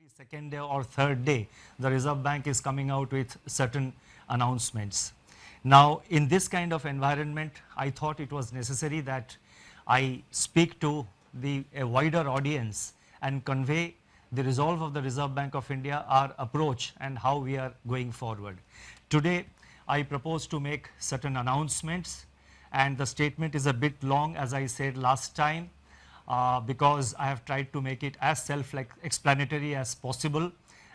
second day or third day, the Reserve Bank is coming out with certain announcements. Now, in this kind of environment, I thought it was necessary that I speak to a wider audience and convey the resolve of the Reserve Bank of India, our approach and how we are going forward. Today, I propose to make certain announcements, and the statement is a bit long, as I said last time, because I have tried to make it as self-explanatory as possible,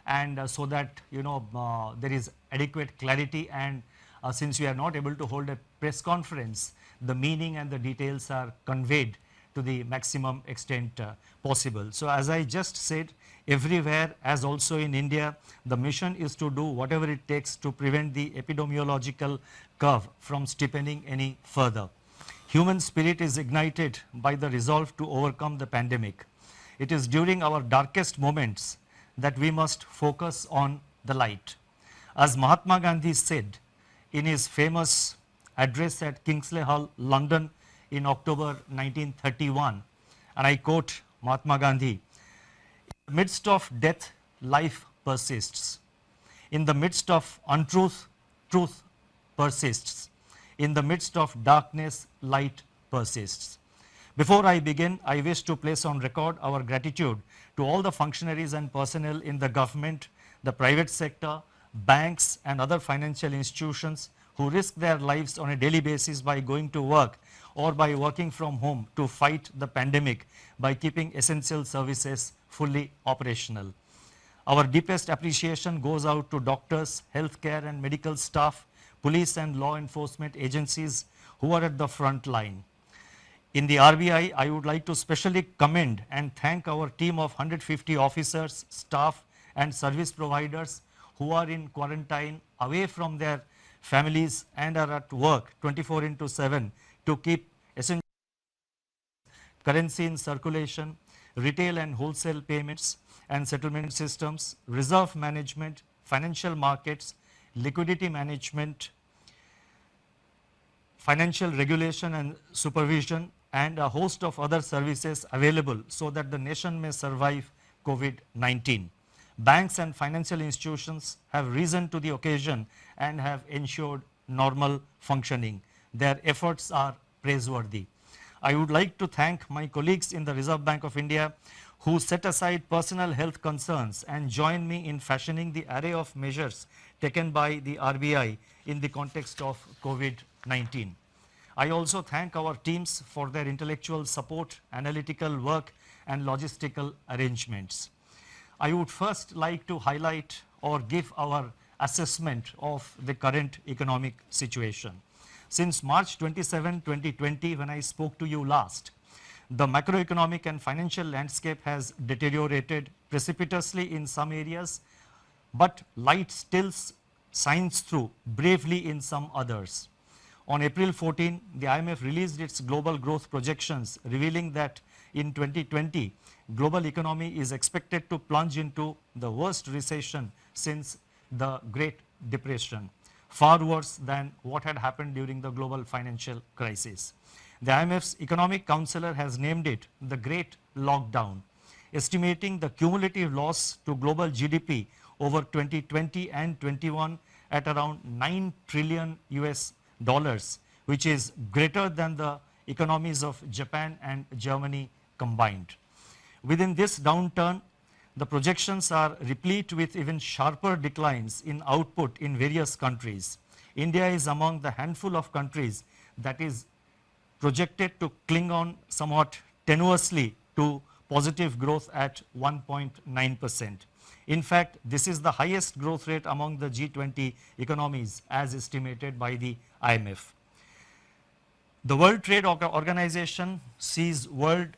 and so that there is adequate clarity, and since we are not able to hold a press conference, the meaning and the details are conveyed to the maximum extent possible. So as I just said, everywhere, as also in India, the mission is to do whatever it takes to prevent the epidemiological curve from steepening any further. Human spirit is ignited by the resolve to overcome the pandemic. It is during our darkest moments that we must focus on the light. As Mahatma Gandhi said in his famous address at Kingsley Hall, London in October 1931, and I quote Mahatma Gandhi, "In the midst of death, life persists. In the midst of untruth, truth persists. In the midst of darkness, light persists." Before I begin, I wish to place on record our gratitude to all the functionaries and personnel in the government, the private sector, banks and other financial institutions who risk their lives on a daily basis by going to work or by working from home to fight the pandemic by keeping essential services fully operational. Our deepest appreciation goes out to doctors, healthcare and medical staff, police and law enforcement agencies who are at the front line. In the RBI, I would like to specially commend and thank our team of 150 officers, staff and service providers who are in quarantine away from their families and are at work 24/7 to keep essential currency in circulation, retail and wholesale payments and settlement systems, reserve management, financial markets, liquidity management, financial regulation and supervision, and a host of other services available so that the nation may survive COVID-19. Banks and financial institutions have risen to the occasion and have ensured normal functioning. Their efforts are praiseworthy. I would like to thank my colleagues in the Reserve Bank of India who set aside personal health concerns and join me in fashioning the array of measures taken by the RBI in the context of COVID-19. I also thank our teams for their intellectual support, analytical work and logistical arrangements. I would first like to highlight or give our assessment of the current economic situation. Since March 27, 2020, when I spoke to you last, the macroeconomic and financial landscape has deteriorated precipitously in some areas, but light still shines through bravely in some others. On April 14, the IMF released its global growth projections, revealing that in 2020, global economy is expected to plunge into the worst recession since the Great Depression, far worse than what had happened during the global financial crisis. The IMF's economic counselor has named it the Great Lockdown, estimating the cumulative loss to global GDP over 2020 and 21 at around $9 trillion US, which is greater than the economies of Japan and Germany combined. Within this downturn, the projections are replete with even sharper declines in output in various countries. India is among the handful of countries that is projected to cling on somewhat tenuously to positive growth at 1.9%. In fact, this is the highest growth rate among the G20 economies as estimated by the IMF. The World Trade Organization sees world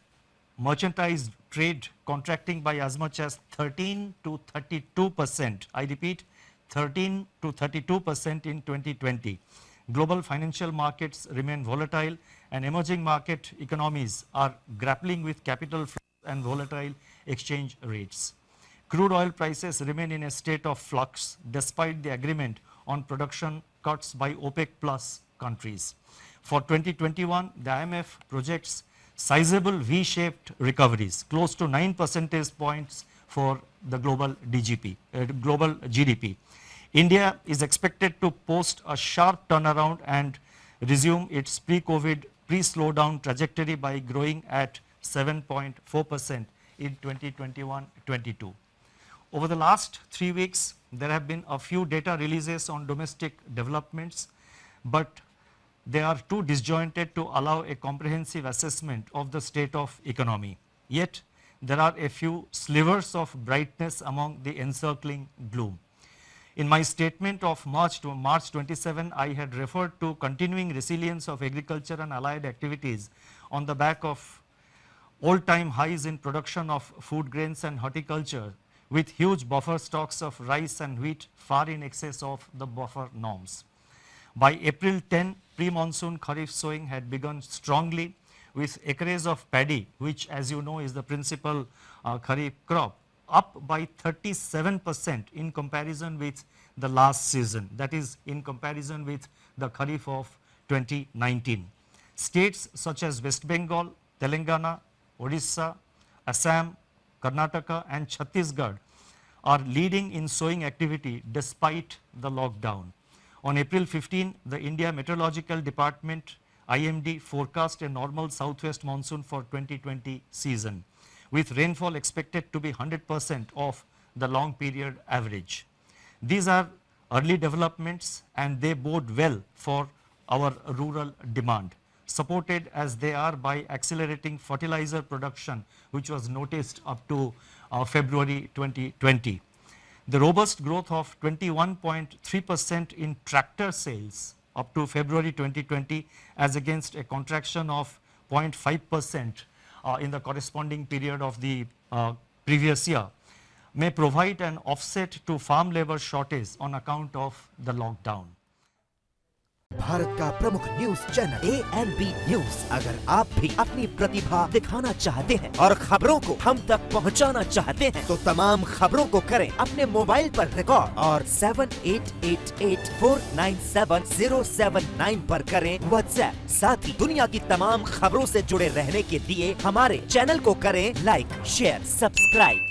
merchandise trade contracting by as much as 13 to 32%. I repeat, 13 to 32% in 2020. Global financial markets remain volatile and emerging market economies are grappling with capital flows and volatile exchange rates. Crude oil prices remain in a state of flux despite the agreement on production cuts by OPEC plus countries. For 2021, the IMF projects sizable V-shaped recoveries, close to 9 percentage points for the global global GDP. India is expected to post a sharp turnaround and resume its pre-COVID, pre-slowdown trajectory by growing at 7.4% in 2021-22. Over the last 3 weeks, there have been a few data releases on domestic developments, but they are too disjointed to allow a comprehensive assessment of the state of economy. Yet, there are a few slivers of brightness among the encircling gloom. In my statement of March 27, I had referred to continuing resilience of agriculture and allied activities on the back of all-time highs in production of food grains and horticulture, with huge buffer stocks of rice and wheat far in excess of the buffer norms. By April 10, pre-monsoon kharif sowing had begun strongly, with acreage of paddy, which as you know is the principal kharif crop, up by 37% in comparison with the last season, that is in comparison with the kharif of 2019. States such as West Bengal, Telangana, Odisha, Assam, Karnataka and Chhattisgarh are leading in sowing activity despite the lockdown. On April 15, the India Meteorological Department IMD forecast a normal southwest monsoon for 2020 season, with rainfall expected to be 100% of the long period average. These are early developments and they bode well for our rural demand, supported as they are by accelerating fertilizer production, which was noticed up to February 2020. The robust growth of 21.3% in tractor sales up to February 2020 as against a contraction of 0.5% in the corresponding period of the previous year may provide an offset to farm labor shortage on account of the lockdown. Bharat का प्रमुख news channel ANB news. अगर आप भी अपनी प्रतिभा दिखाना चाहते हैं और खबरों को हम तक पहुंचाना चाहते हैं, तो तमाम खबरों को करें अपने मोबाइल पर रिकॉर्ड और 7888497079 पर करें व्हाट्सएप। साथ ही दुनिया की तमाम खबरों से जुड़े रहने के लिए हमारे चैनल को करें लाइक, शेयर, सब्सक्राइब।